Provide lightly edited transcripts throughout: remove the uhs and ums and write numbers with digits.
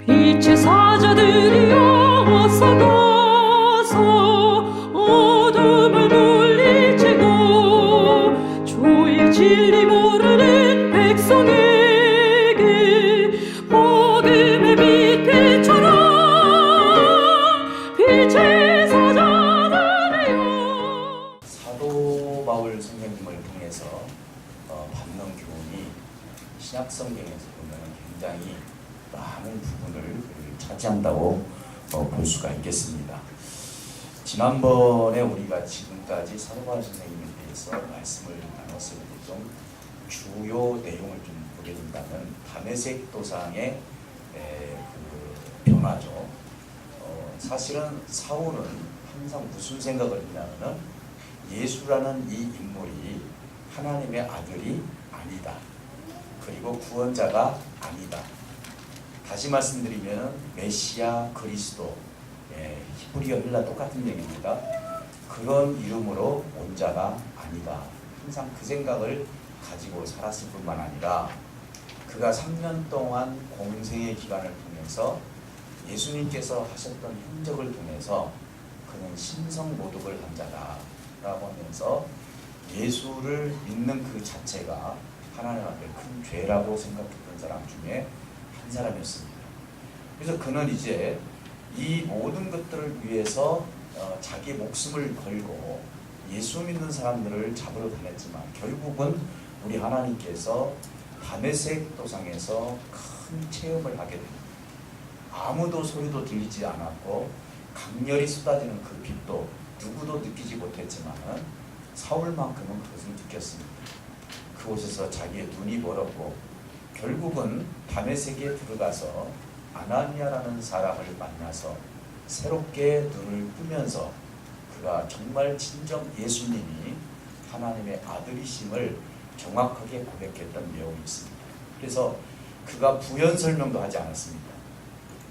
이체 사자들이여 어서 가서 어둠을 물리치고 주의 진리 모르는 백성에게 복음의 빛처럼 빛의 사자들이여. 사도 바울 선생님을 통해서 받는 교훈이 신약 성경에서 보면 굉장히 많은 부분을 차지한다고 볼 수가 있겠습니다. 지난번에 우리가 지금까지 사도 바울 선생님에 대해서 말씀을 나눴을 때 좀 주요 내용을 좀 보게 된다면 다메섹 도상의 그 변화죠. 사실은 사울은 항상 무슨 생각을 했냐면 예수라는 이 인물이 하나님의 아들이 아니다. 그리고 구원자가 아니다. 다시 말씀드리면 메시아 그리스도, 히브리어 헬라 똑같은 얘기입니다. 그런 이름으로 온 자가 아니다. 항상 그 생각을 가지고 살았을 뿐만 아니라 그가 3년 동안 공생의 기간을 통해서 예수님께서 하셨던 행적을 통해서 그는 신성모독을 한 자다라고 하면서 예수를 믿는 그 자체가 하나님 앞에 큰 죄라고 생각했던 사람 중에 한 사람이었습니다. 그래서 그는 이제 이 모든 것들을 위해서 자기 목숨을 걸고 예수 믿는 사람들을 잡으러 다녔지만 결국은 우리 하나님께서 다메섹 도상에서 큰 체험을 하게 됩니다. 아무도 소리도 들리지 않았고 강렬히 쏟아지는 그 빛도 누구도 느끼지 못했지만 사울만큼은 그것을 느꼈습니다. 그곳에서 자기의 눈이 멀었고 결국은 다메섹에 들어가서 아나니아라는 사람을 만나서 새롭게 눈을 뜨면서 그가 정말 진정 예수님이 하나님의 아들이심을 정확하게 고백했던 내용이 있습니다. 그래서 그가 부연 설명도 하지 않았습니다.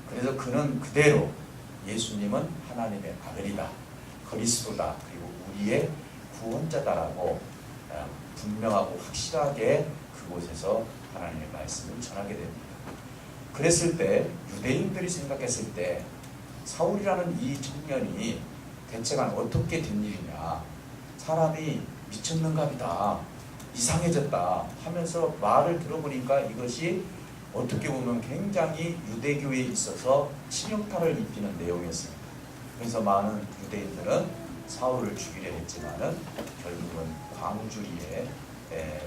그래서 그는 그대로 예수님은 하나님의 아들이다, 그리스도다, 그리고 우리의 구원자다라고 분명하고 확실하게 그곳에서 하나님의 말씀을 전하게 됩니다. 그랬을 때 유대인들이 생각했을 때 사울이라는 이 청년이 대체가 어떻게 된 일이냐, 사람이 미쳤는갑이다, 이상해졌다 하면서 말을 들어보니까 이것이 어떻게 보면 굉장히 유대교에 있어서 치명타를 입히는 내용이었습니다. 그래서 많은 유대인들은 사울을 죽이려 했지만은 결국은 광주리에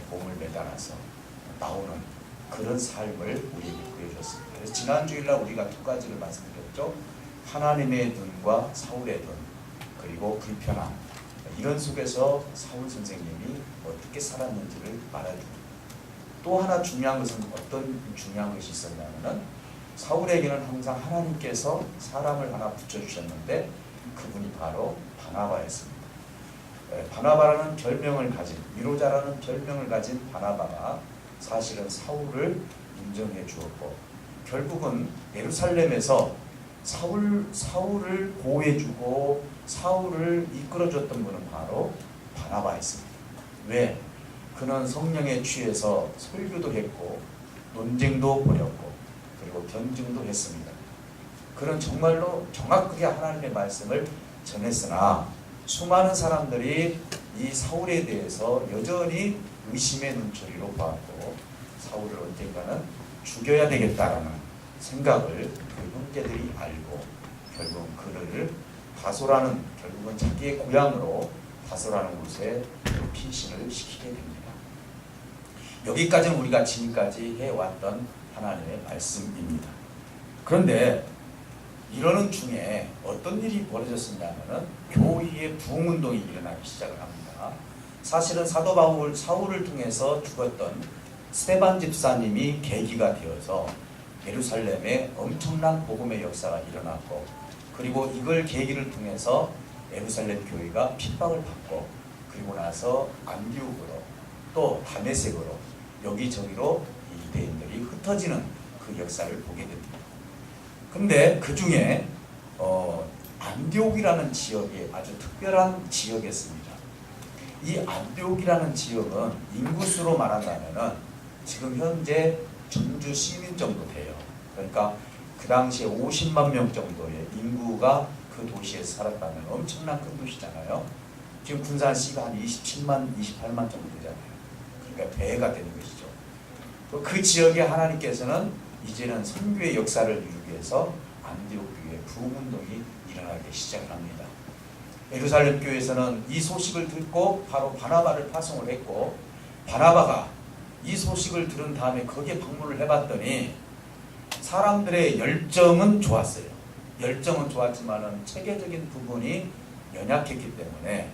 몸을 매달아서 나오는 그런 삶을 우리에게 보여줬습니다. 그래서 지난 주일날 우리가 두 가지를 말씀드렸죠. 하나님의 눈과 사울의 눈, 그리고 불편함, 이런 속에서 사울 선생님이 어떻게 살았는지를 말해줍니다. 또 하나 중요한 것은 어떤 중요한 것이 있었냐면은 사울에게는 항상 하나님께서 사람을 하나 붙여주셨는데 그분이 바로 바나바였습니다. 바나바라는 별명을 가진, 위로자라는 별명을 가진 바나바가 사실은 사울을 인정해 주었고 결국은 예루살렘에서 사울을 보호해주고 사울을 이끌어줬던 분은 바로 바나바였습니다. 왜? 그는 성령에 취해서 설교도 했고 논쟁도 벌였고 그리고 변증도 했습니다. 그는 정말로 정확하게 하나님의 말씀을 전했으나 수많은 사람들이 이 사울에 대해서 여전히 의심의 눈초리로 보았고 사울을 언젠가는 죽여야 되겠다라는 생각을 그 형제들이 알고 결국 그를 다소라는, 결국은 자기의 고향으로 다소라는 곳에 피신을 시키게 됩니다. 여기까지는 우리가 지금까지 해왔던 하나님의 말씀입니다. 그런데 이러는 중에 어떤 일이 벌어졌었냐면은 교회의 부흥운동이 일어나기 시작을 합니다. 사실은 사도 바울 사울을 통해서 죽었던 스데반 집사님이 계기가 되어서 예루살렘에 엄청난 복음의 역사가 일어났고 그리고 이걸 계기를 통해서 예루살렘 교회가 핍박을 받고 그리고 나서 안디옥으로 또 다메섹으로 여기저기로 유대인들이 흩어지는 그 역사를 보게 됩니다. 근데 그 중에 안디옥이라는 지역이 아주 특별한 지역이었습니다. 이 안디옥이라는 지역은 인구수로 말한다면은 지금 현재 전주 시민 정도 돼요. 그러니까 그 당시에 50만 명 정도의 인구가 그 도시에서 살았다면 엄청난 큰 도시잖아요. 지금 군산시가 한 27만, 28만 정도 되잖아요. 그러니까 배가 되는 것이죠. 또 그 지역에 하나님께서는 이제는 선교의 역사를 이루기 위해서 안디옥 교회 부흥운동이 일어나기 시작을 합니다. 예루살렘 교회에서는 이 소식을 듣고 바로 바나바를 파송을 했고, 바나바가 이 소식을 들은 다음에 거기에 방문을 해봤더니 사람들의 열정은 좋았어요. 열정은 좋았지만은 체계적인 부분이 연약했기 때문에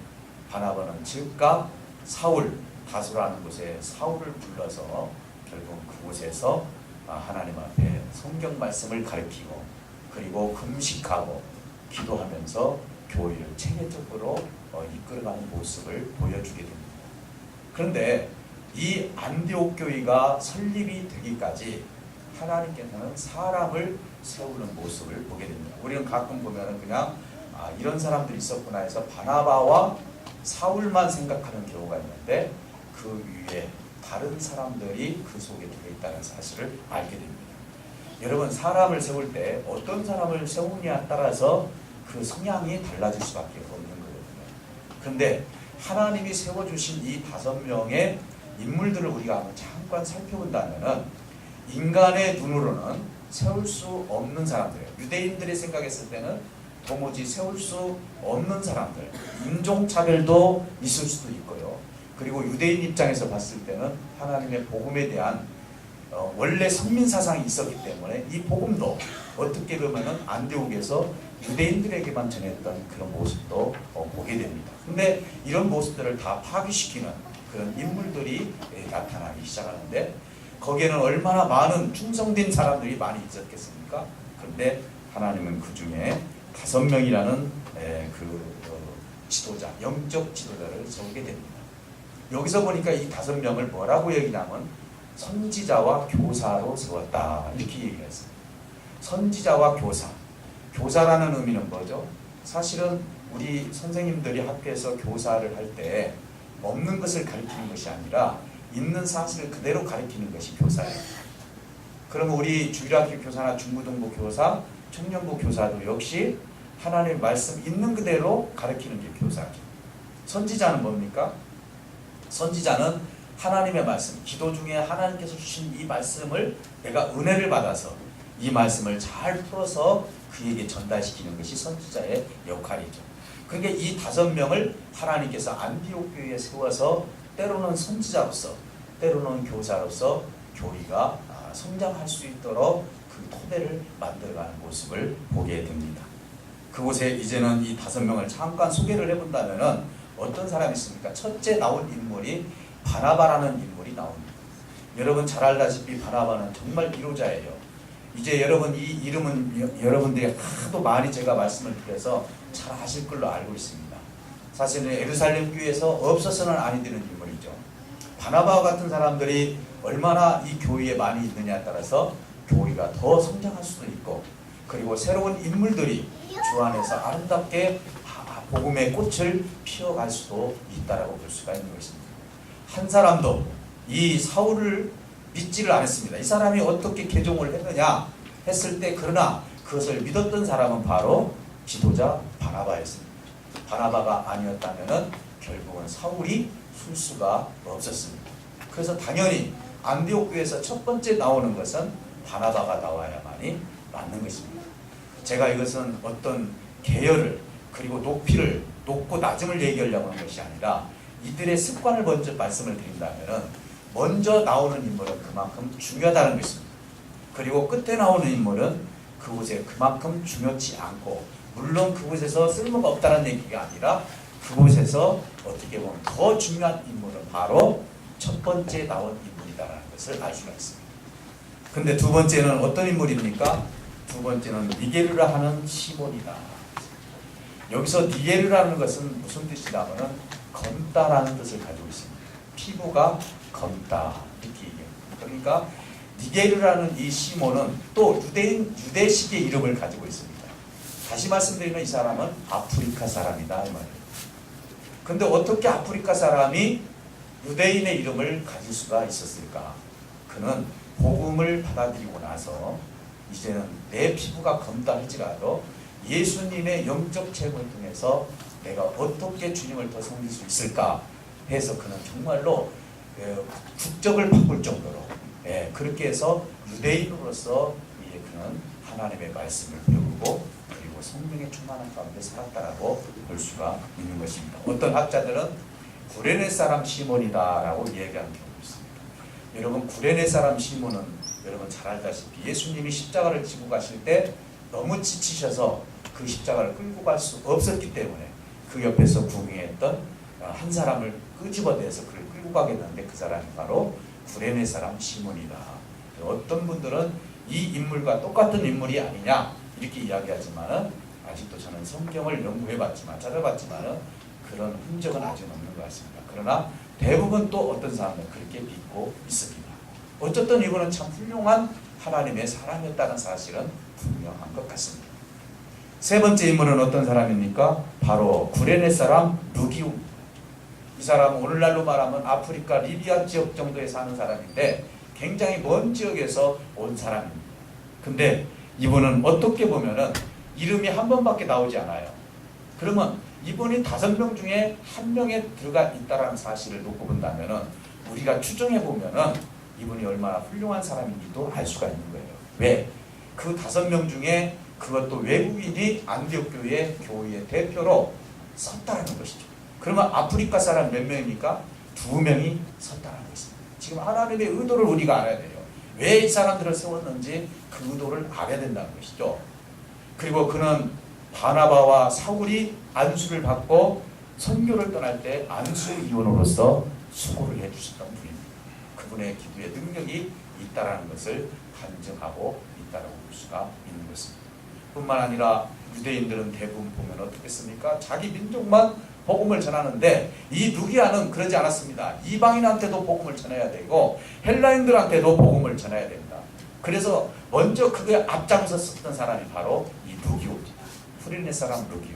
바나바는 즉각 사울, 다소라는 곳에 사울을 불러서 결국 그곳에서 하나님 앞에 성경 말씀을 가르치고, 그리고 금식하고 기도하면서 교회를 체계적으로 이끌어가는 모습을 보여주게 됩니다. 그런데 이 안디옥 교회가 설립이 되기까지 하나님께서는 사람을 세우는 모습을 보게 됩니다. 우리는 가끔 보면은 그냥 이런 사람들이 있었구나 해서 바나바와 사울만 생각하는 경우가 있는데, 그 위에 다른 사람들이 그 속에 들어있다는 사실을 알게 됩니다. 여러분, 사람을 세울 때 어떤 사람을 세우느냐에 따라서 그 성향이 달라질 수밖에 없는 거거든요. 그런데 하나님이 세워주신 이 5명의 인물들을 우리가 한번 잠깐 살펴본다면은 인간의 눈으로는 세울 수 없는 사람들이에요. 유대인들이 생각했을 때는 도무지 세울 수 없는 사람들, 인종차별도 있을 수도 있고요. 그리고 유대인 입장에서 봤을 때는 하나님의 복음에 대한 원래 선민사상이 있었기 때문에 이 복음도 어떻게 보면 안디옥에서 유대인들에게만 전했던 그런 모습도 보게 됩니다. 근데 이런 모습들을 다 파괴시키는 그런 인물들이 나타나기 시작하는데, 거기에는 얼마나 많은 충성된 사람들이 많이 있었겠습니까? 그런데 하나님은 그 중에 5명이라는 지도자, 영적 지도자를 세우게 됩니다. 여기서 보니까 이 5명을 뭐라고 얘기냐면 선지자와 교사로 세웠다, 이렇게 얘기를 했습니다. 선지자와 교사. 교사라는 의미는 뭐죠? 사실은 우리 선생님들이 학교에서 교사를 할 때 없는 것을 가르치는 것이 아니라 있는 사실을 그대로 가르치는 것이 교사예요. 그러면 우리 주일학교 교사나 중고등부 교사, 청년부 교사도 역시 하나님의 말씀 있는 그대로 가르치는 게 교사죠. 선지자는 뭡니까? 선지자는 하나님의 말씀, 기도 중에 하나님께서 주신 이 말씀을 내가 은혜를 받아서 이 말씀을 잘 풀어서 그에게 전달시키는 것이 선지자의 역할이죠. 그러니까 이 5명을 하나님께서 안디옥 교회에 세워서 때로는 선지자로서, 때로는 교사로서 교회가 성장할 수 있도록 그 토대를 만들어가는 모습을 보게 됩니다. 그곳에 이제는 이 5명을 잠깐 소개를 해본다면은 어떤 사람이 있습니까? 첫째 나온 인물이 바나바라는 인물이 나옵니다. 여러분 잘 알다시피 바나바는 정말 기로자예요. 이제 여러분 이 이름은 여러분들이 하도 많이 제가 말씀을 드려서 잘 아실 걸로 알고 있습니다. 사실은 예루살렘 교회에서 없어서는 아니 되는 인물이죠. 바나바와 같은 사람들이 얼마나 이 교회에 많이 있느냐에 따라서 교회가 더 성장할 수도 있고, 그리고 새로운 인물들이 주 안에서 아름답게 복음의 꽃을 피워갈 수도 있다라고 볼 수가 있는 것입니다. 한 사람도 이 사울을 믿지를 않았습니다. 이 사람이 어떻게 개종을 했느냐 했을 때, 그러나 그것을 믿었던 사람은 바로 지도자 바나바였습니다. 바나바가 아니었다면 결국은 사울이 술 수가 없었습니다. 그래서 당연히 안디옥 교회에서 첫 번째 나오는 것은 바나바가 나와야만이 맞는 것입니다. 제가 이것은 어떤 계열을, 그리고 높고 낮음을 얘기하려고 하는 것이 아니라 이들의 습관을 먼저 말씀을 드린다면, 먼저 나오는 인물은 그만큼 중요하다는 것입니다. 그리고 끝에 나오는 인물은 그곳에 그만큼 중요치 않고, 물론 그곳에서 쓸모가 없다는 얘기가 아니라 그곳에서 어떻게 보면 더 중요한 인물은 바로 첫 번째 나온 인물이다라는 것을 알 수가 있습니다. 근데 두 번째는 어떤 인물입니까? 두 번째는 니게르라 하는 시몬이다. 여기서 니게르라는 것은 무슨 뜻이냐면은 검다라는 뜻을 가지고 있습니다. 피부가 검다, 이렇게 얘기합니다. 그러니까 니게르라는 이 시몬은 또 유대식의 이름을 가지고 있습니다. 다시 말씀드리면 이 사람은 아프리카 사람이다 이 말이에요. 근데 어떻게 아프리카 사람이 유대인의 이름을 가질 수가 있었을까? 그는 복음을 받아들이고 나서 이제는 내 피부가 검다 할지라도 예수님의 영적 체험을 통해서 내가 어떻게 주님을 더 섬길 수 있을까 해서 그는 정말로 국적을 바꿀 정도로 그렇게 해서 유대인으로서 이제 그는 하나님의 말씀을 배우고 그리고 성령의 충만한 가운데 살았다라고 볼 수가 있는 것입니다. 어떤 학자들은 구레네 사람 시몬이다라고 얘기하는 경우가 있습니다. 여러분 구레네 사람 시몬은 여러분 잘 알다시피 예수님이 십자가를 지고 가실 때 너무 지치셔서 그 십자가를 끌고 갈 수 없었기 때문에 그 옆에서 구경했던 한 사람을 끄집어내서 그를 끌고 가겠는데 그 사람이 바로 구레네 사람 시몬이다. 어떤 분들은 이 인물과 똑같은 인물이 아니냐 이렇게 이야기하지만은 아직도 저는 성경을 연구해봤지만 찾아봤지만은 그런 흔적은 아직 없는 것 같습니다. 그러나 대부분 또 어떤 사람은 그렇게 믿고 있습니다. 어쨌든 이분은 참 훌륭한 하나님의 사람이었다는 사실은 분명한 것 같습니다. 세 번째 인물은 어떤 사람입니까? 바로 구레네 사람 루기움. 이 사람은 오늘날로 말하면 아프리카 리비아 지역 정도에 사는 사람인데 굉장히 먼 지역에서 온 사람입니다. 근데 이분은 어떻게 보면은 이름이 한 번밖에 나오지 않아요. 그러면 이분이 5명 중에 1명에 들어가 있다는 사실을 놓고 본다면은 우리가 추정해 보면은 이분이 얼마나 훌륭한 사람인지도 알 수가 있는 거예요. 왜? 그 5명 중에 그것도 외국인이 안디옥 교회의 대표로 섰다는 것이죠. 그러면 아프리카 사람 몇 명입니까? 2명이 섰다는 것입니다. 지금 하나님의 의도를 우리가 알아야 돼요. 왜 이 사람들을 세웠는지 그 의도를 알아야 된다는 것이죠. 그리고 그는 바나바와 사울이 안수를 받고 선교를 떠날 때 안수위원으로서 수고를 해주셨던 분입니다. 그분의 기도의 능력이 있다는 것을 간증하고 있다고 볼 수가 있는 것입니다. 뿐만 아니라 유대인들은 대부분 보면 어떻겠습니까? 자기 민족만 복음을 전하는데 이 루기아는 그러지 않았습니다. 이방인한테도 복음을 전해야 되고 헬라인들한테도 복음을 전해야 됩니다. 그래서 먼저 그게 앞장섰던 사람이 바로 이 루기오입니다. 구레네 사람 루기오.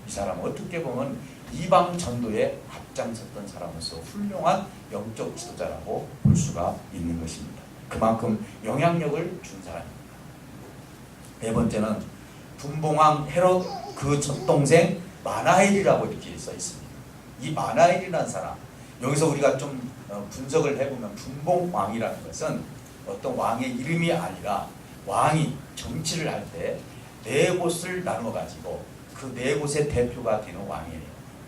이 사람은 어떻게 보면 이방 전도에 앞장섰던 사람으로서 훌륭한 영적 지도자라고 볼 수가 있는 것입니다. 그만큼 영향력을 준 사람입니다. 네 번째는 분봉왕 헤롯 그 젖동생 마나엘이라고 이렇게 써 있습니다. 이 마나엘이라는 사람, 여기서 우리가 좀 분석을 해보면 분봉왕이라는 것은 어떤 왕의 이름이 아니라 왕이 정치를 할 때 4곳을 나누어 가지고 그 4곳의 대표가 되는 왕이에요.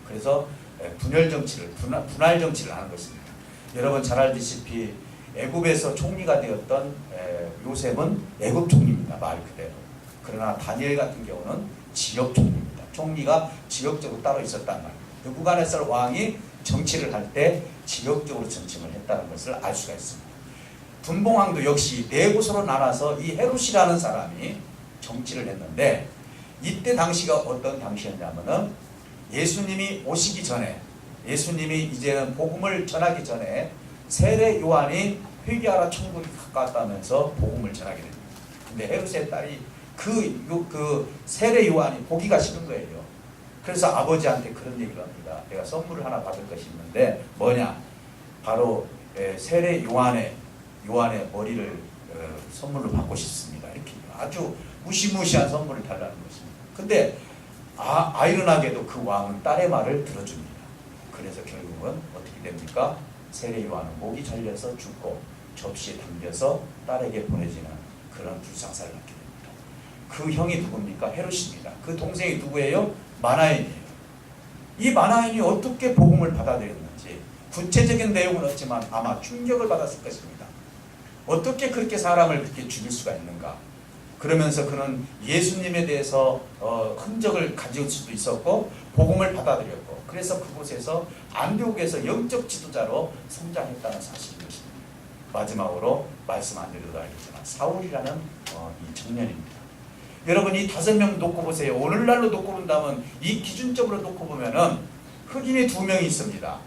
그래서 분열 정치를, 분할 정치를 하는 것입니다. 여러분 잘 알다시피 애굽에서 총리가 되었던 요셉은 애굽 총리입니다. 말 그대로. 그러나 다니엘 같은 경우는 지역 총리입니다. 총리가 지역적으로 따로 있었단 말이에요. 느부갓네살 왕이 정치를 할 때 지역적으로 정치를 했다는 것을 알 수가 있습니다. 분봉왕도 역시 4곳으로 나눠서 이 헤롯이라는 사람이 정치를 했는데 이때 당시가 어떤 당시였냐면은 예수님이 오시기 전에 예수님이 이제는 복음을 전하기 전에 세례 요한이 회개하라 천국이 가까웠다면서 복음을 전하게 됩니다. 근데 헤롯의 딸이 그 세례 요한이 보기가 싫은 거예요. 그래서 아버지한테 그런 얘기를 합니다. 내가 선물을 하나 받을 것이 있는데 뭐냐? 바로 세례 요한의 머리를 선물로 받고 싶습니다. 이렇게 아주 무시무시한 선물을 달라는 것입니다. 근데 아이러나게도 그 왕은 딸의 말을 들어줍니다. 그래서 결국은 어떻게 됩니까? 세례 요한은 목이 잘려서 죽고 접시에 담겨서 딸에게 보내지는 그런 불상사를 받게 됩니다. 그 형이 누굽니까? 헤롯입니다. 그 동생이 누구예요? 마나엔이에요. 이 마나엔이 어떻게 복음을 받아들였는지 구체적인 내용은 없지만 아마 충격을 받았을 것입니다. 어떻게 그렇게 사람을 그렇게 죽일 수가 있는가? 그러면서 그는 예수님에 대해서 흔적을 가질 수도 있었고 복음을 받아들였고 그래서 그곳에서 안디옥에서 영적 지도자로 성장했다는 사실인 것입니다. 마지막으로 말씀 안 드려도 알겠지만 사울이라는 이 청년입니다. 여러분 이 5명 놓고 보세요. 오늘날로 놓고 본다면 이 기준적으로 놓고 보면은 흑인이 2명이 있습니다.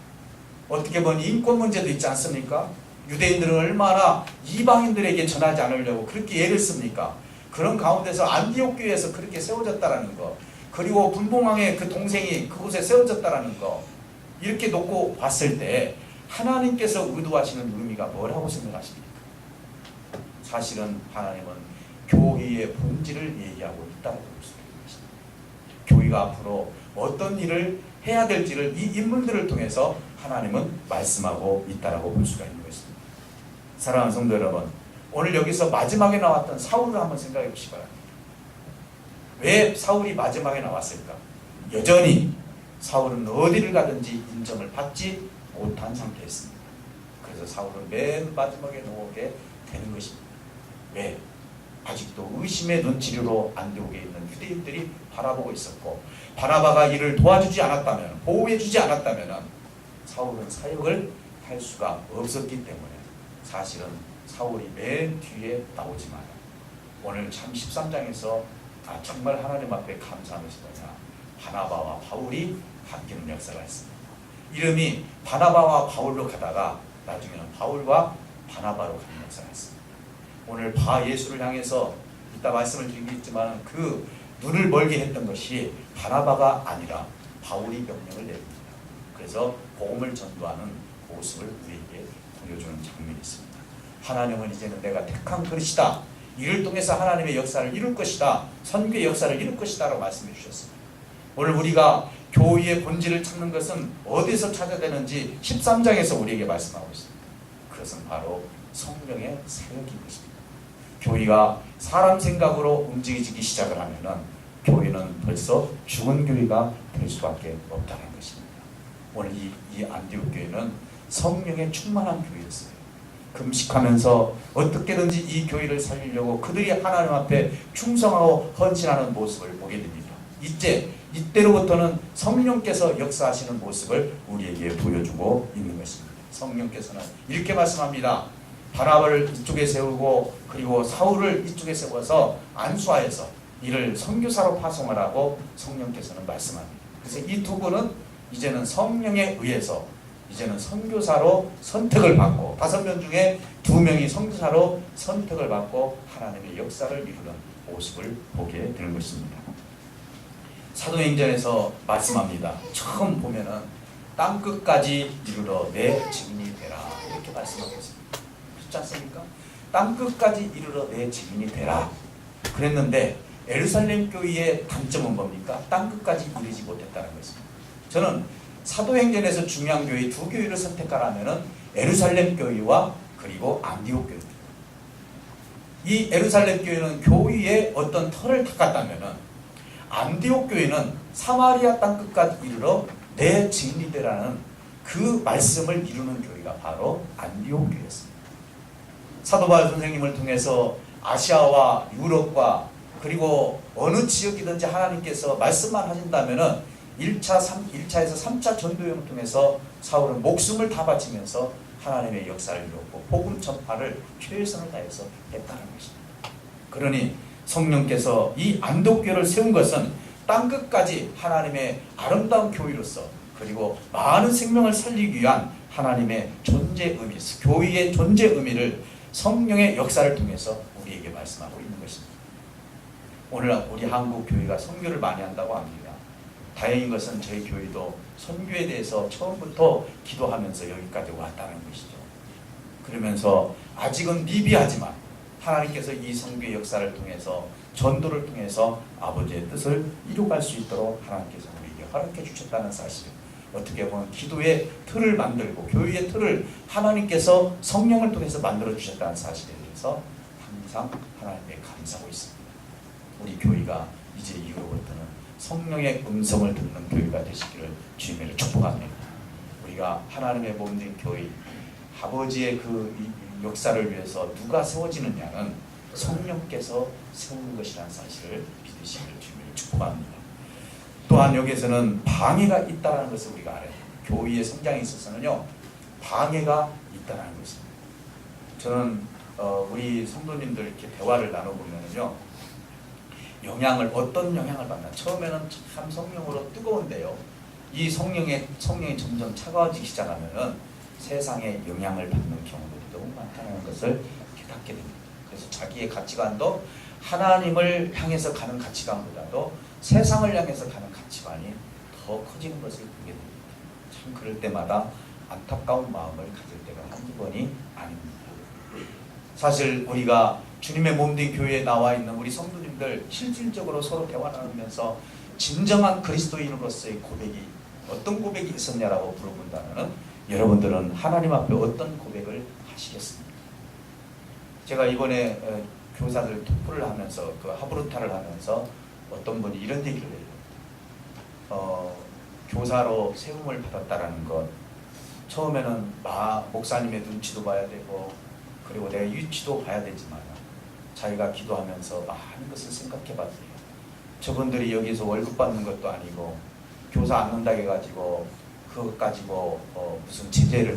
어떻게 보면 인권 문제도 있지 않습니까? 유대인들은 얼마나 이방인들에게 전하지 않으려고 그렇게 애를 씁니까? 그런 가운데서 안디옥 교회에서 그렇게 세워졌다라는 거, 그리고 분봉왕의 그 동생이 그곳에 세워졌다라는 거, 이렇게 놓고 봤을 때 하나님께서 의도하시는 의미가 뭐라고 생각하십니까? 사실은 하나님은 교회의 본질을 얘기하고 있다고 볼 수 있는 것입니다. 교회가 앞으로 어떤 일을 해야 될지를 이 인물들을 통해서 하나님은 말씀하고 있다고 볼 수가 있는 것입니다. 사랑하는 성도 여러분, 오늘 여기서 마지막에 나왔던 사울을 한번 생각해 보시기 바랍니다. 왜 사울이 마지막에 나왔을까? 여전히 사울은 어디를 가든지 인정을 받지 못한 상태였습니다. 그래서 사울은 맨 마지막에 나오게 되는 것입니다. 왜? 아직도 의심의 눈치로 안디옥에 있는 유대인들이 바라보고 있었고, 바나바가 이를 도와주지 않았다면, 보호해주지 않았다면 사울은 사역을 할 수가 없었기 때문에 사실은 사울이 맨 뒤에 나오지만, 오늘 참 13장에서 정말 하나님 앞에 감사한 것이 뭐냐, 바나바와 바울이 바뀌는 역사가 있습니다. 이름이 바나바와 바울로 가다가 나중에는 바울과 바나바로 가는 역사가 있습니다. 오늘 예수를 향해서 이따 말씀을 드리겠지만 그 눈을 멀게 했던 것이 바나바가 아니라 바울이 명령을 내립니다. 그래서 복음을 전도하는 모습을 우리에게 보여주는 장면이 있습니다. 하나님은 이제는 내가 택한 그릇이다, 이를 통해서 하나님의 역사를 이룰 것이다, 선교의 역사를 이룰 것이다 라고 말씀해 주셨습니다. 오늘 우리가 교회의 본질을 찾는 것은 어디서 찾아야 되는지 13장에서 우리에게 말씀하고 있습니다. 그것은 바로 성령의 사역인 것입니다. 교회가 사람 생각으로 움직이기 시작을 하면은 교회는 벌써 죽은 교회가 될 수밖에 없다는 것입니다. 오늘 이 안디옥 교회는 성령의 충만한 교회였어요. 금식하면서 어떻게든지 이 교회를 살리려고 그들이 하나님 앞에 충성하고 헌신하는 모습을 보게 됩니다. 이때로부터는 성령께서 역사하시는 모습을 우리에게 보여주고 있는 것입니다. 성령께서는 이렇게 말씀합니다. 바나바를 이쪽에 세우고 그리고 사울을 이쪽에 세워서 안수하여서 이를 선교사로 파송하라고 성령께서는 말씀합니다. 그래서 이 두 분은 이제는 성령에 의해서 이제는 선교사로 선택을 받고 5명 중에 2명이 선교사로 선택을 받고 하나님의 역사를 이루는 모습을 보게 되는 것입니다. 사도행전에서 말씀합니다. 처음 보면은 땅끝까지 이르러 내 증인이 되라, 이렇게 말씀하고 있습니다. 그렇지 않습니까? 땅끝까지 이르러 내 증인이 되라 그랬는데 예루살렘 교회의 단점은 뭡니까? 땅끝까지 이르지 못했다는 것입니다. 저는 사도행전에서 중요한 교회 2교회를 선택하라면은 예루살렘 교회와 그리고 안디옥 교회. 이 예루살렘 교회는 교회의 어떤 터를 닦았다면은 안디옥 교회는 사마리아 땅끝까지 이르러 내 증인이 되라는 그 말씀을 이루는 교회가 바로 안디옥 교회였습니다. 사도 바울 선생님을 통해서 아시아와 유럽과 그리고 어느 지역이든지 하나님께서 말씀만 하신다면은 1차에서 3차 전도여행을 통해서 사울은 목숨을 다 바치면서 하나님의 역사를 이뤘고 복음 전파를 최선을 다해서 했다는 것입니다. 그러니 성령께서 이 안독교를 세운 것은 땅끝까지 하나님의 아름다운 교회로서 그리고 많은 생명을 살리기 위한 하나님의 존재 의미, 교회의 존재 의미를 성령의 역사를 통해서 우리에게 말씀하고 있는 것입니다. 오늘 우리 한국 교회가 선교를 많이 한다고 합니다. 다행인 것은 저희 교회도 선교에 대해서 처음부터 기도하면서 여기까지 왔다는 것이죠. 그러면서 아직은 미비하지만 하나님께서 이 선교의 역사를 통해서 전도를 통해서 아버지의 뜻을 이루어갈 수 있도록 하나님께서 우리에게 허락해 주셨다는 사실, 어떻게 보면 기도의 틀을 만들고 교회의 틀을 하나님께서 성령을 통해서 만들어 주셨다는 사실에 대해서 항상 하나님께 감사하고 있습니다. 우리 교회가 이제 이후로부터는 성령의 음성을 듣는 교회가 되시기를 주님을 축복합니다. 우리가 하나님의 몸된 교회, 아버지의 그 역사를 위해서 누가 세워지느냐는 성령께서 세우는 것이라는 사실을 믿으시기를 주님을 축복합니다. 또한 여기에서는 방해가 있다는 것을 우리가 알아야 합니다. 교회의 성장에 있어서는요, 방해가 있다는 것입니다. 저는 우리 성도님들 이렇게 대화를 나눠보면요, 어떤 영향을 받나. 처음에는 참 성령으로 뜨거운데요, 이 성령이 점점 차가워지기 시작하면은 세상에 영향을 받는 경우들이 너무 많다는 것을 깨닫게 됩니다. 그래서 자기의 가치관도 하나님을 향해서 가는 가치관보다도 세상을 향해서 가는 가치관이 더 커지는 것을 보게 됩니다. 참 그럴 때마다 안타까운 마음을 가질 때가 한두 번이 아닙니다. 사실 우리가 주님의 몸된 교회에 나와 있는 우리 성도님들 실질적으로 서로 대화 나누면서 진정한 그리스도인으로서의 고백이 어떤 고백이 있었냐라고 물어본다면 여러분들은 하나님 앞에 어떤 고백을 하시겠습니까? 제가 이번에 교사들 토플을 하면서 그 하브루타를 하면서 어떤 분이 이런 얘기를 해요. 교사로 세움을 받았다라는 것, 처음에는 목사님의 눈치도 봐야 되고 그리고 내 위치도 봐야 되지만 자기가 기도하면서 많은 것을 생각해 봤대요. 저분들이 여기서 월급 받는 것도 아니고 교사 앉는다 해가지고 그것 가지고 무슨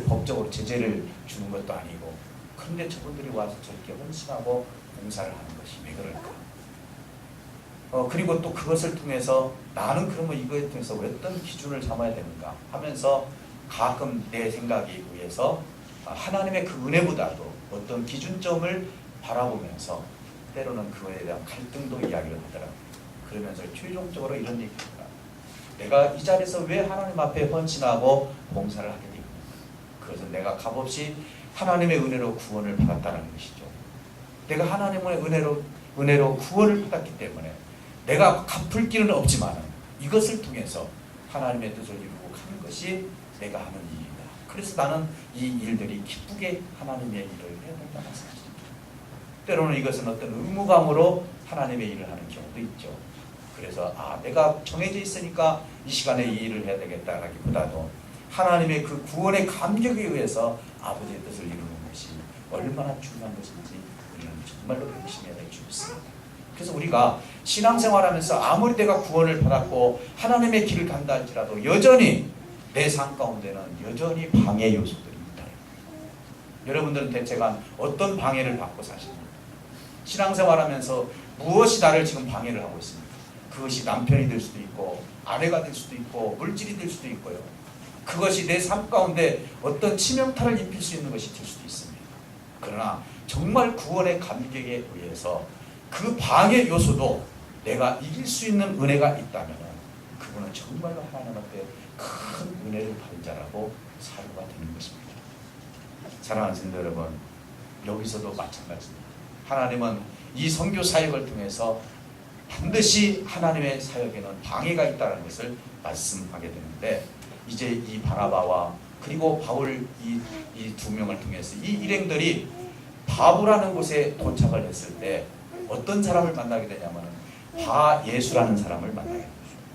법적으로 제재를 주는 것도 아니고, 그런데 저분들이 와서 저렇게 헌신하고 봉사를 하는 것이 왜 그럴까? 그리고 또 그것을 통해서 나는 그러면 이거에 통해서 어떤 기준을 삼아야 되는가 하면서 가끔 내 생각에 의해서 하나님의 그 은혜보다도 어떤 기준점을 바라보면서 때로는 그거에 대한 갈등도 이야기를 하더라고요. 그러면서 최종적으로 이런 얘기를 합니다. 내가 이 자리에서 왜 하나님 앞에 헌신하고 봉사를 하게 됩니까? 그것은 내가 값없이 하나님의 은혜로 구원을 받았다는 것이죠. 내가 하나님의 은혜로 구원을 받았기 때문에 내가 갚을 길은 없지만 이것을 통해서 하나님의 뜻을 이루고 가는 것이 내가 하는 일이다. 그래서 나는 이 일들이 기쁘게 하나님의 일을 해야 된다는 사실입니다. 때로는 이것은 어떤 의무감으로 하나님의 일을 하는 경우도 있죠. 그래서 내가 정해져 있으니까 이 시간에 이 일을 해야 되겠다라기보다도 하나님의 그 구원의 감격에 의해서 아버지의 뜻을 이루는 것이 얼마나 중요한 것인지 우리는 정말로 명심해야 될 줄 있습니다. 그래서 우리가 신앙생활하면서 아무리 내가 구원을 받았고 하나님의 길을 간다 할지라도 여전히 내 삶 가운데는 여전히 방해 요소들이 있다. 여러분들은 대체가 어떤 방해를 받고 사십니까? 신앙생활하면서 무엇이 나를 지금 방해를 하고 있습니까? 그것이 남편이 될 수도 있고 아내가 될 수도 있고 물질이 될 수도 있고요. 그것이 내 삶 가운데 어떤 치명타를 입힐 수 있는 것이 될 수도 있습니다. 그러나 정말 구원의 감격에 의해서 그 방해 요소도 내가 이길 수 있는 은혜가 있다면 그분은 정말로 하나님 앞에 큰 은혜를 받은 자라고 사유가 되는 것입니다. 사랑하는 성도 여러분, 여기서도 마찬가지입니다. 하나님은 이 선교 사역을 통해서 반드시 하나님의 사역에는 방해가 있다는 것을 말씀하게 되는데, 이제 이 바나바와 그리고 바울 이 두 명을 통해서 이 일행들이 바브라는 곳에 도착을 했을 때 어떤 사람을 만나게 되냐면 바예수라는 사람을 만나게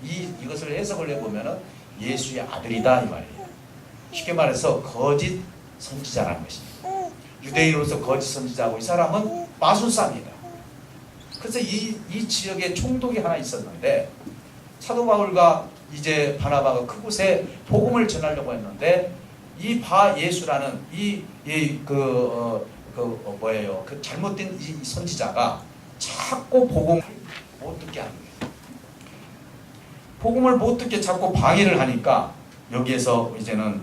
됩니다. 이것을 해석을 해보면 예수의 아들이다 이 말이에요. 쉽게 말해서 거짓 선지자라는 것입니다. 유대인으로서 거짓 선지자고 이 사람은 마술사입니다. 그래서 이 지역에 총독이 하나 있었는데 사도 바울과 이제 바나바가 그곳에 복음을 전하려고 했는데 이 바예수라는 그 잘못된 이 선지자가 자꾸 복음을 못 듣게 하는 거예요. 복음을 못 듣게 자꾸 방해를 하니까 여기에서 이제는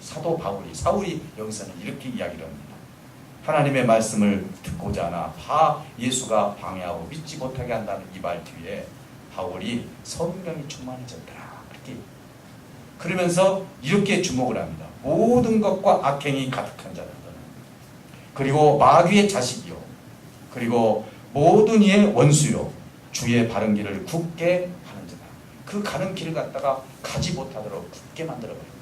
사도 사울이 여기서는 이렇게 이야기를 합니다. 하나님의 말씀을 듣고자 하나 바예수가 방해하고 믿지 못하게 한다는 이 말 뒤에 바울이 성령이 충만해졌더라. 그렇게 그러면서 이렇게 주목을 합니다. 모든 것과 악행이 가득한 자들은 그리고 마귀의 자식이요 그리고 모든 이의 원수요 주의 바른 길을 굳게 하는 자다. 그 가는 길을 갖다가 가지 못하도록 굳게 만들어 버린다.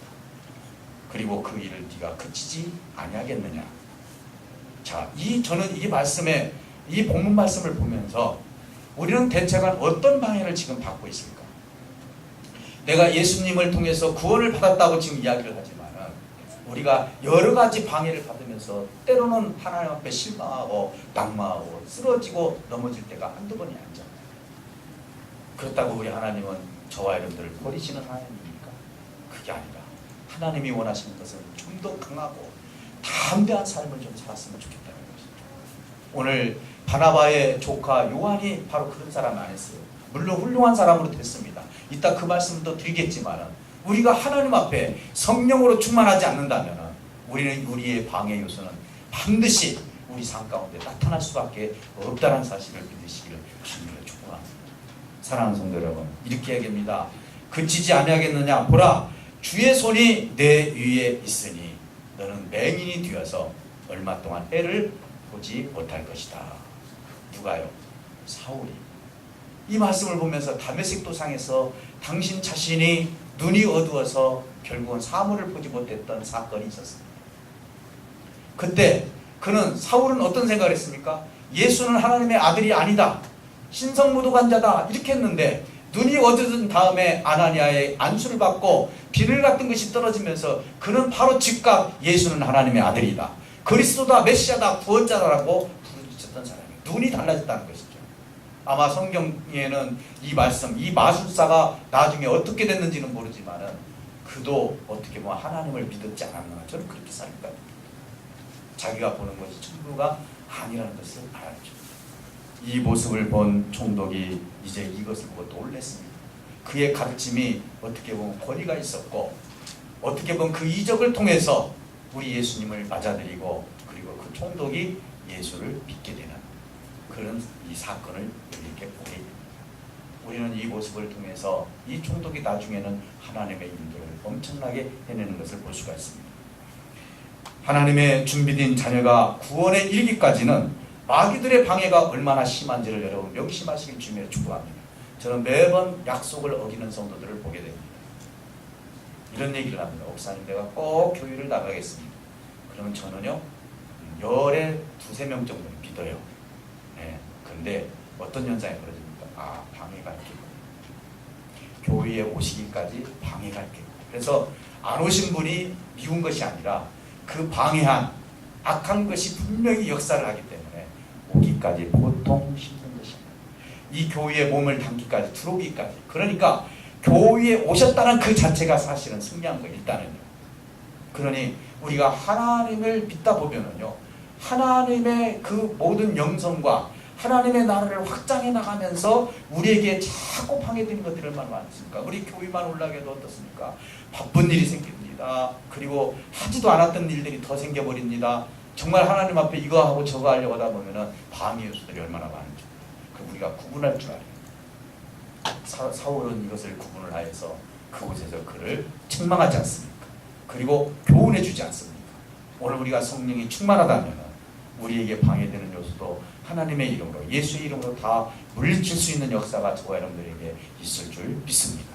그리고 그 일을 네가 그치지 아니하겠느냐. 자, 저는 이 말씀에 이 본문 말씀을 보면서 우리는 대체가 어떤 방해를 지금 받고 있을까? 내가 예수님을 통해서 구원을 받았다고 지금 이야기를 하지만 우리가 여러 가지 방해를 받으면서 때로는 하나님 앞에 실망하고 낙마하고 쓰러지고 넘어질 때가 한두 번이 아니잖아요. 그렇다고 우리 하나님은 저와 여러분들을 버리시는 하나님입니까? 그게 아니라 하나님이 원하시는 것은 좀 더 강하고 담대한 삶을 좀 살았으면 좋겠다는 것입니다. 오늘 바나바의 조카 요한이 바로 그런 사람이 아니었어요. 물론 훌륭한 사람으로 됐습니다. 이따 그 말씀을 또 드리겠지만 우리가 하나님 앞에 성령으로 충만하지 않는다면 우리의 방해 요소는 반드시 우리 삶 가운데 나타날 수밖에 없다는 사실을 믿으시기를 주님으로 축복합니다. 사랑하는 성도 여러분, 이렇게 얘기합니다. 그치지 아니하겠느냐? 보라, 주의 손이 내 위에 있으니 너는 맹인이 되어서 얼마 동안 해를 보지 못할 것이다. 누가요? 사울이. 이 말씀을 보면서 다메섹 도상에서 당신 자신이 눈이 어두워서 결국은 사물을 보지 못했던 사건이 있었습니다. 그때 그는 사울은 어떤 생각을 했습니까? 예수는 하나님의 아들이 아니다. 신성모독한 자다. 이렇게 했는데 눈이 어두워진 다음에 아나니아의 안수를 받고 비늘 같은 것이 떨어지면서 그는 바로 즉각 예수는 하나님의 아들이다. 그리스도다, 메시아다, 구원자다라고 부르짖었던 사람이에요. 눈이 달라졌다는 것이죠. 아마 성경에는 이 말씀, 이 마술사가 나중에 어떻게 됐는지는 모르지만은 그도 어떻게 보면 하나님을 믿었지 않았나, 저는 그렇게 생각합니다. 자기가 보는 것이 전부가 아니라는 것을 알았죠. 이 모습을 본 총독이 이제 이것을 보고 놀랐습니다. 그의 가르침이 어떻게 보면 권위가 있었고 어떻게 보면 그 이적을 통해서 우리 예수님을 맞아들이고 그리고 그 총독이 예수를 믿게 되는 그런 이 사건을 이렇게 보게 됩니다. 우리는 이 모습을 통해서 이 총독이 나중에는 하나님의 인도를 엄청나게 해내는 것을 볼 수가 있습니다. 하나님의 준비된 자녀가 구원에 이르기까지는 마귀들의 방해가 얼마나 심한지를 여러분 명심하시길 주님의 축복합니다. 저는 매번 약속을 어기는 성도들을 보게 됩니다. 이런 얘기를 합니다. 목사님, 내가 꼭 교회를 나가겠습니다. 그러면 저는요 열에 2-3명 정도는 믿어요. 네. 근데 어떤 현상이 벌어집니까? 방해가 있겠고 교회에 오시기까지 방해가 있겠고 그래서 안 오신 분이 미운 것이 아니라 그 방해한 악한 것이 분명히 역사를 하기 때문에 오기까지 보통 힘든 것입니다. 이 교회에 몸을 담기까지, 들어오기까지. 그러니까 교회에 오셨다는 그 자체가 사실은 승리한 거예요. 일단은요. 그러니 우리가 하나님을 믿다 보면은요, 하나님의 그 모든 영성과 하나님의 나라를 확장해 나가면서 우리에게 자꾸 방해되는 것들이 얼마나 많습니까? 우리 교회만 올라가도 어떻습니까? 바쁜 일이 생깁니다. 그리고 하지도 않았던 일들이 더 생겨버립니다. 정말 하나님 앞에 이거 하고 저거 하려고 하다 보면은 방해 요소들이 얼마나 많은지 그 우리가 구분할 줄 알아요. 사울은 이것을 구분을 하여서 그곳에서 그를 책망하지 않습니까? 그리고 교훈해 주지 않습니까? 오늘 우리가 성령이 충만하다면 우리에게 방해되는 요소도 하나님의 이름으로, 예수의 이름으로 다 물리칠 수 있는 역사가 저와 여러분들에게 있을 줄 믿습니다.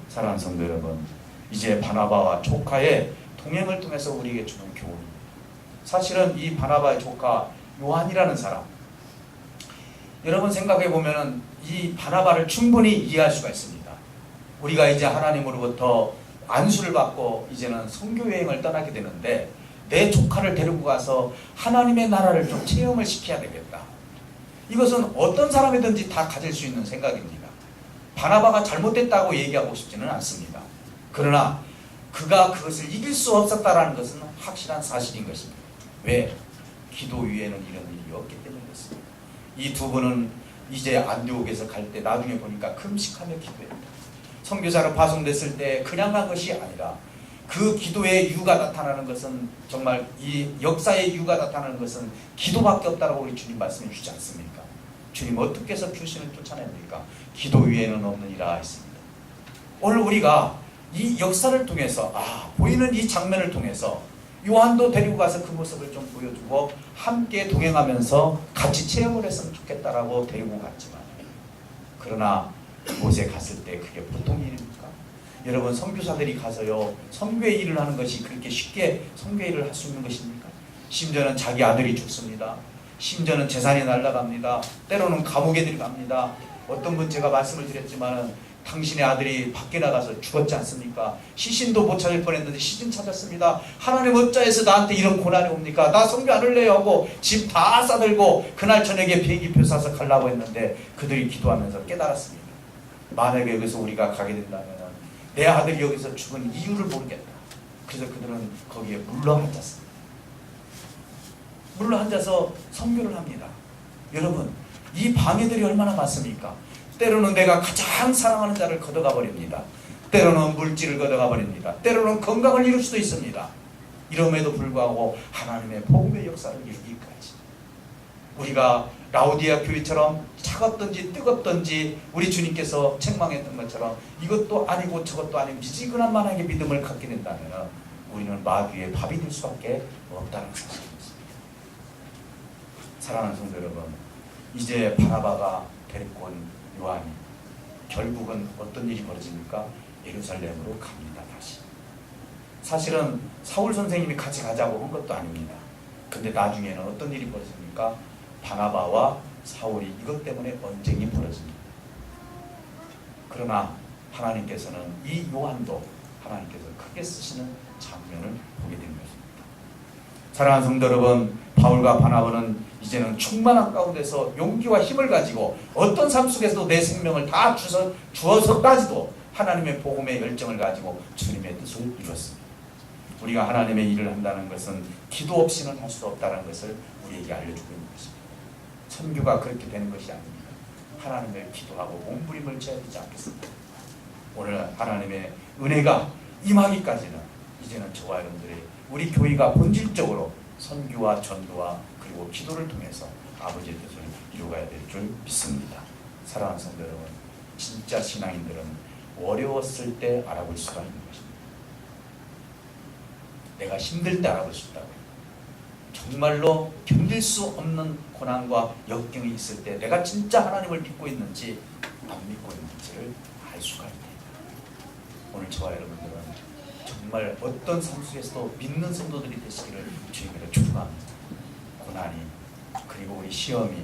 사랑하는 성도 여러분, 이제 바나바와 조카의 동행을 통해서 우리에게 주는 교훈입니다. 사실은 이 바나바의 조카 요한이라는 사람, 여러분 생각해 보면은 이 바나바를 충분히 이해할 수가 있습니다. 우리가 이제 하나님으로부터 안수를 받고 이제는 선교 여행을 떠나게 되는데 내 조카를 데리고 가서 하나님의 나라를 좀 체험을 시켜야 되겠다. 이것은 어떤 사람이든지 다 가질 수 있는 생각입니다. 바나바가 잘못됐다고 얘기하고 싶지는 않습니다. 그러나 그가 그것을 이길 수 없었다라는 것은 확실한 사실인 것입니다. 왜? 기도 위에는 이런 일이 없기 때문에 그렇습니다. 이 두 분은 이제 안디옥에서 갈 때 나중에 보니까 금식하며 기도했다. 선교사로 파송됐을 때 그냥 간 것이 아니라 그 기도의 이유가 나타나는 것은 정말 이 역사의 이유가 나타나는 것은 기도밖에 없다라고 우리 주님 말씀해 주지 않습니까? 주님 어떻게 해서 귀신을 쫓아냅니까? 기도 위에는 없느니라 했습니다. 오늘 우리가 이 역사를 통해서 보이는 이 장면을 통해서 요한도 데리고 가서 그 모습을 좀 보여주고 함께 동행하면서 같이 체험을 했으면 좋겠다라고 데리고 갔지만 그러나 그곳에 갔을 때 그게 보통 일입니까? 여러분 선교사들이 가서요 선교의 일을 하는 것이 그렇게 쉽게 선교의 일을 할 수 있는 것입니까? 심지어는 자기 아들이 죽습니다. 심지어는 재산이 날아갑니다. 때로는 감옥에 들어갑니다. 어떤 분 제가 말씀을 드렸지만은 당신의 아들이 밖에 나가서 죽었지 않습니까? 시신도 못 찾을 뻔했는데 시신 찾았습니다. 하나님 어찌해서 나한테 이런 고난이 옵니까? 나 선교 안 할래요 하고 짐 다 싸들고 그날 저녁에 비행기표 사서 가려고 했는데 그들이 기도하면서 깨달았습니다. 만약에 여기서 우리가 가게 된다면 내 아들이 여기서 죽은 이유를 모르겠다. 그래서 그들은 거기에 물러 앉았습니다. 물러 앉아서 선교를 합니다. 여러분 이 방해들이 얼마나 많습니까? 때로는 내가 가장 사랑하는 자를 걷어가 버립니다. 때로는 물질을 걷어가 버립니다. 때로는 건강을 잃을 수도 있습니다. 이럼에도 불구하고 하나님의 복음의 역사를 이루기까지 우리가 라오디아 교회처럼 차갑든지 뜨겁든지 우리 주님께서 책망했던 것처럼 이것도 아니고 저것도 아니고 미지근한 만하게 믿음을 갖게 된다면 우리는 마귀의 밥이 될 수밖에 없다는 사실입니다. 사랑하는 성도 여러분, 이제 바나바가 데리고 온 요한이 결국은 어떤 일이 벌어집니까? 예루살렘으로 갑니다. 다시. 사실은 사울 선생님이 같이 가자고 한 것도 아닙니다. 근데 나중에는 어떤 일이 벌어집니까? 바나바와 사울이 이것 때문에 언쟁이 벌어집니다. 그러나 하나님께서는 이 요한도 하나님께서 크게 쓰시는 장면을 보게 된 것입니다. 사랑하는 성도 여러분, 바울과 바나바는 이제는 충만한 가운데서 용기와 힘을 가지고 어떤 삶 속에서도 내 생명을 다 주어서까지도 하나님의 복음의 열정을 가지고 주님의 뜻을 이루었습니다. 우리가 하나님의 일을 한다는 것은 기도 없이는 할 수 없다는 것을 우리에게 알려주고 있는 것입니다. 선교가 그렇게 되는 것이 아닙니다. 하나님을 기도하고 몸부림을 쳐야 되지 않겠습니까? 오늘 하나님의 은혜가 임하기까지는 이제는 저와 여러분들의 우리 교회가 본질적으로 선교와 전도와 그리고 기도를 통해서 아버지의 뜻을 이루어가야 될 줄 믿습니다. 사랑하는 성도 여러분, 진짜 신앙인들은 어려웠을 때 알아볼 수가 있는 것입니다. 내가 힘들 때 알아볼 수 있다고요. 정말로 견딜 수 없는 고난과 역경이 있을 때 내가 진짜 하나님을 믿고 있는지 안 믿고 있는지를 알 수가 있다. 오늘 저와 여러분들은 정말 어떤 삶 속에서도 믿는 성도들이 되시기를 주님으로 축복합니다. 고난이 그리고 우리 시험이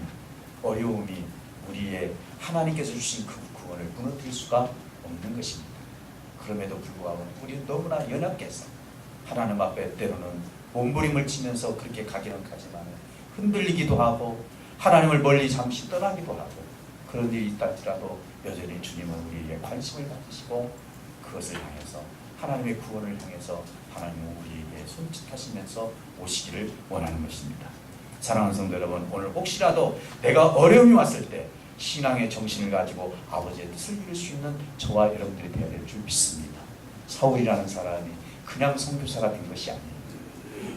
어려움이 우리의 하나님께서 주신 그 구원을 무너뜨릴 수가 없는 것입니다. 그럼에도 불구하고 우리는 너무나 연약해서 하나님 앞에 때로는 몸부림을 치면서 그렇게 가기는 가지만 흔들리기도 하고 하나님을 멀리 잠시 떠나기도 하고 그런 일이 있다 할지라도 여전히 주님은 우리에게 관심을 가지시고 그것을 향해서 하나님의 구원을 향해서 하나님은 우리에게 손짓하시면서 오시기를 원하는 것입니다. 사랑하는 성도 여러분, 오늘 혹시라도 내가 어려움이 왔을 때 신앙의 정신을 가지고 아버지의 뜻을 이룰 수 있는 저와 여러분들이 되어야 될 줄 믿습니다. 사울이라는 사람이 그냥 선교사가 된 것이 아닙니다.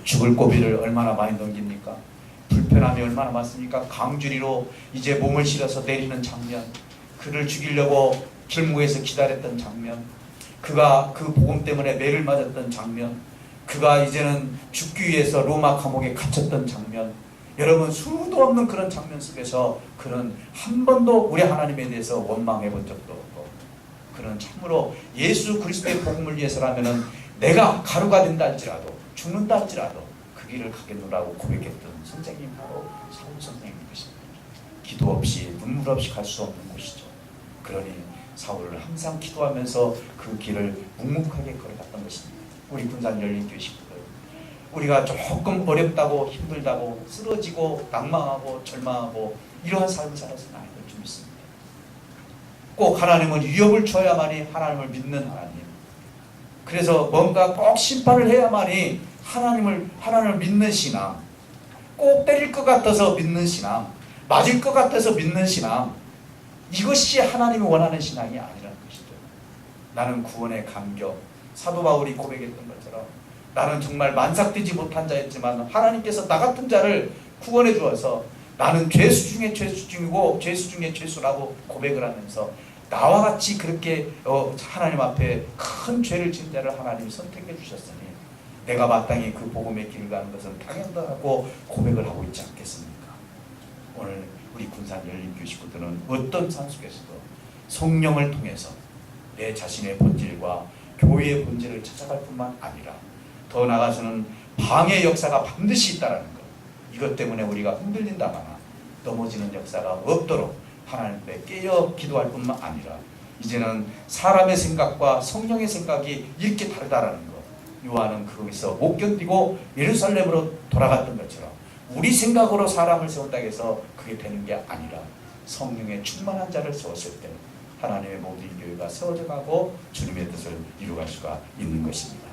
죽을 고비를 얼마나 많이 넘깁니까? 불편함이 얼마나 많습니까? 강주리로 이제 몸을 실어서 내리는 장면, 그를 죽이려고 길목에서 기다렸던 장면, 그가 그 복음 때문에 매를 맞았던 장면, 그가 이제는 죽기 위해서 로마 감옥에 갇혔던 장면, 여러분 수도 없는 그런 장면 속에서 그는 한 번도 우리 하나님에 대해서 원망해 본 적도 없고, 그는 참으로 예수 그리스도의 복음을 위해서라면은 내가 가루가 된다 할지라도 죽는다 할지라도 그 길을 가겠노라고 고백했던 선생님 바로 사울 선생님인 것입니다. 기도 없이 눈물 없이 갈 수 없는 곳이죠. 그러니 사울을 항상 기도하면서 그 길을 묵묵하게 걸어갔던 것입니다. 우리 군산 열린교회 식구들, 우리가 조금 어렵다고 힘들다고 쓰러지고 낭망하고 절망하고 이러한 삶을 살아서는 아닐 줄 믿습니다. 꼭 하나님은 위협을 줘야만이 하나님을 믿는 하나님, 그래서 뭔가 꼭 심판을 해야만이 하나님을 믿는 신앙, 꼭 때릴 것 같아서 믿는 신앙, 맞을 것 같아서 믿는 신앙, 이것이 하나님이 원하는 신앙이 아니라는 것이죠. 나는 구원의 감격, 사도 바울이 고백했던 것처럼 나는 정말 만삭되지 못한 자였지만 하나님께서 나 같은 자를 구원해 주어서 나는 죄수 중에 죄수 중이고 죄수 중에 죄수라고 고백을 하면서 나와 같이 그렇게 하나님 앞에 큰 죄를 지은 자를 하나님이 선택해 주셨으니 내가 마땅히 그 복음의 길을 가는 것은 당연하다고 고백을 하고 있지 않겠습니까? 오늘 우리 군산 열린교회 식구들은 어떤 삶 속에서도 성령을 통해서 내 자신의 본질과 교회의 본질을 찾아갈 뿐만 아니라 더 나아가서는 방해 역사가 반드시 있다는 것, 이것 때문에 우리가 흔들린다거나 넘어지는 역사가 없도록 하나님께 깨어 기도할 뿐만 아니라 이제는 사람의 생각과 성령의 생각이 이렇게 다르다라는 것, 요한은 거기서 못 견디고 예루살렘으로 돌아갔던 것처럼 우리 생각으로 사람을 세운다고 해서 그게 되는 게 아니라 성령의 충만한 자를 세웠을 때 하나님의 모든 교회가 세워져 가고 주님의 뜻을 이루어갈 수가 있는 것입니다.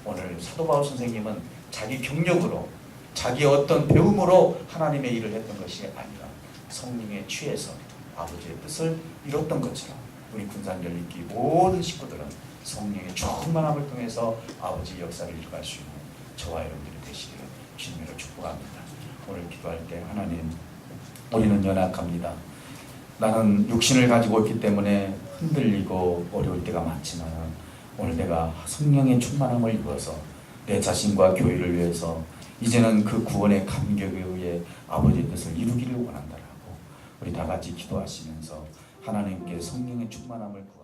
오늘 사도 바울 선생님은 자기 경력으로 자기 어떤 배움으로 하나님의 일을 했던 것이 아니라 성령에 취해서 아버지의 뜻을 이뤘던 것처럼 우리 군산 열린교회 모든 식구들은 성령의 충만함을 통해서 아버지의 역사를 이루어갈 수 있는 저와 여러분들이 되시기를 주님으로 축복합니다. 오늘 기도할 때 하나님, 우리는 연약합니다. 나는 육신을 가지고 있기 때문에 흔들리고 어려울 때가 많지만 오늘 내가 성령의 충만함을 입어서 내 자신과 교회를 위해서 이제는 그 구원의 감격에 의해 아버지의 뜻을 이루기를 원한다라고 우리 다 같이 기도하시면서 하나님께 성령의 충만함을 구하